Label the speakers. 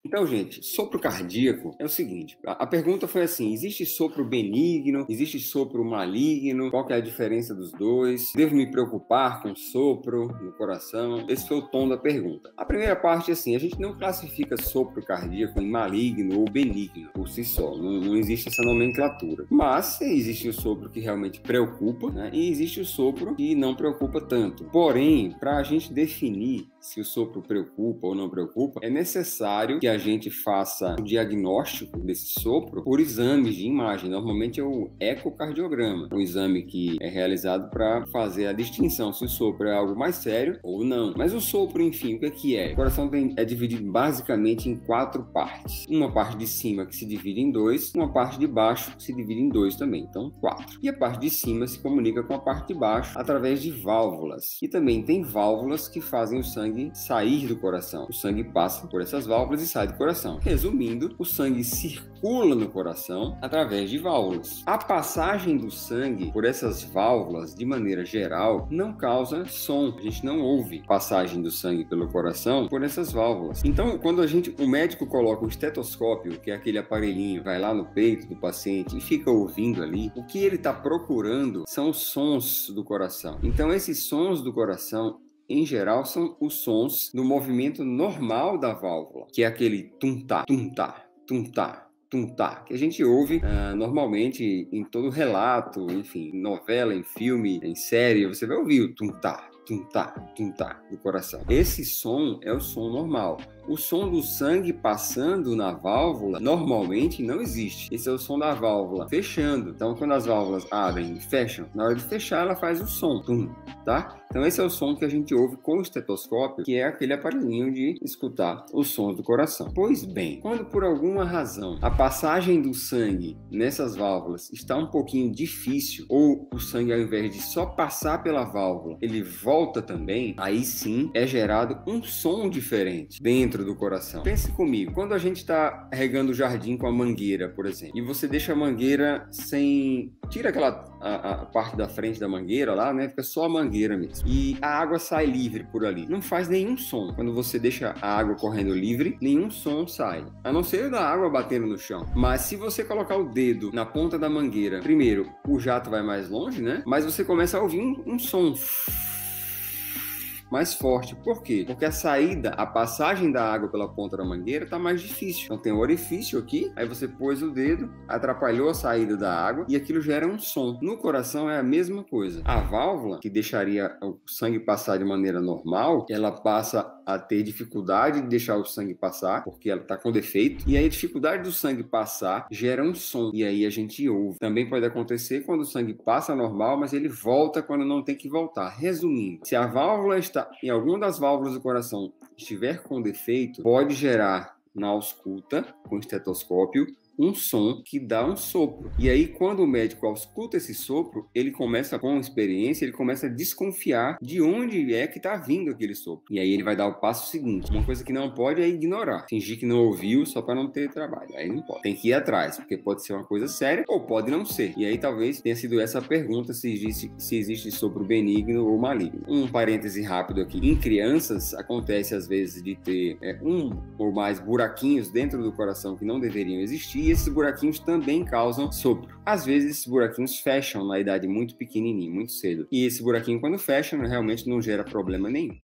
Speaker 1: Então, gente, sopro cardíaco é o seguinte, a pergunta foi assim, existe sopro benigno, existe sopro maligno, qual que é a diferença dos dois? Devo me preocupar com sopro no coração? Esse foi o tom da pergunta. A primeira parte é assim, a gente não classifica sopro cardíaco em maligno ou benigno por si só, não existe essa nomenclatura. Mas existe o sopro que realmente preocupa, né? E existe o sopro que não preocupa tanto. Porém, para a gente definir se o sopro preocupa ou não preocupa, é necessário que a gente faça o diagnóstico desse sopro por exames de imagem. Normalmente é o ecocardiograma, um exame que é realizado para fazer a distinção se o sopro é algo mais sério ou não. Mas o sopro, enfim, o que é que é? O coração é dividido basicamente em 4 partes. Uma parte de cima que se divide em 2, uma parte de baixo que se divide em 2 também, então 4. E a parte de cima se comunica com a parte de baixo através de válvulas. E também tem válvulas que fazem o sangue sair do coração. O sangue passa por essas válvulas e sai do coração. Resumindo, o sangue circula no coração através de válvulas. A passagem do sangue por essas válvulas, de maneira geral, não causa som. A gente não ouve passagem do sangue pelo coração por essas válvulas. Então, quando o médico coloca o estetoscópio, que é aquele aparelhinho, vai lá no peito do paciente e fica ouvindo ali, o que ele está procurando são os sons do coração. Então, esses sons do coração em geral, são os sons do movimento normal da válvula, que é aquele tum-tá, tum-tá, tum-tá, tum-tá, que a gente ouve normalmente em todo relato, enfim, em novela, em filme, em série, você vai ouvir o tum-tá, tum-tá, tum-tá do coração. Esse som é o som normal. O som do sangue passando na válvula normalmente não existe. Esse é o som da válvula fechando. Então, quando as válvulas abrem e fecham, na hora de fechar ela faz o som, tum, tá? Então, esse é o som que a gente ouve com o estetoscópio, que é aquele aparelhinho de escutar os sons do coração. Pois bem, quando por alguma razão a passagem do sangue nessas válvulas está um pouquinho difícil, ou o sangue ao invés de só passar pela válvula, ele volta também, aí sim é gerado um som diferente dentro do coração. Pense comigo, quando a gente está regando o jardim com a mangueira, por exemplo, e você deixa a mangueira sem... Tira aquela a parte da frente da mangueira lá, né? Fica só a mangueira mesmo. E a água sai livre por ali. Não faz nenhum som. Quando você deixa a água correndo livre, nenhum som sai. A não ser da água batendo no chão. Mas se você colocar o dedo na ponta da mangueira, primeiro, o jato vai mais longe, né? Mas você começa a ouvir um som mais forte. Por quê? Porque a passagem da água pela ponta da mangueira está mais difícil. Então tem um orifício aqui, aí você pôs o dedo, atrapalhou a saída da água e aquilo gera um som. No coração é a mesma coisa. A válvula, que deixaria o sangue passar de maneira normal, ela passa a ter dificuldade de deixar o sangue passar, porque ela está com defeito, e aí a dificuldade do sangue passar gera um som, e aí a gente ouve. Também pode acontecer quando o sangue passa normal, mas ele volta quando não tem que voltar. Resumindo, se a válvula está em alguma das válvulas do coração estiver com defeito, pode gerar na ausculta, com estetoscópio, um som que dá um sopro. E aí, quando o médico ausculta esse sopro, ele começa, com experiência, ele começa a desconfiar de onde é que está vindo aquele sopro. E aí ele vai dar o passo seguinte. Uma coisa que não pode é ignorar. Fingir que não ouviu só para não ter trabalho. Aí não pode. Tem que ir atrás, porque pode ser uma coisa séria ou pode não ser. E aí talvez tenha sido essa a pergunta, se existe sopro benigno ou maligno. Um parêntese rápido aqui. Em crianças, acontece às vezes de ter um ou mais buraquinhos dentro do coração que não deveriam existir, e esses buraquinhos também causam sopro. Às vezes esses buraquinhos fecham na idade muito pequenininha, muito cedo. E esse buraquinho, quando fecha, realmente não gera problema nenhum.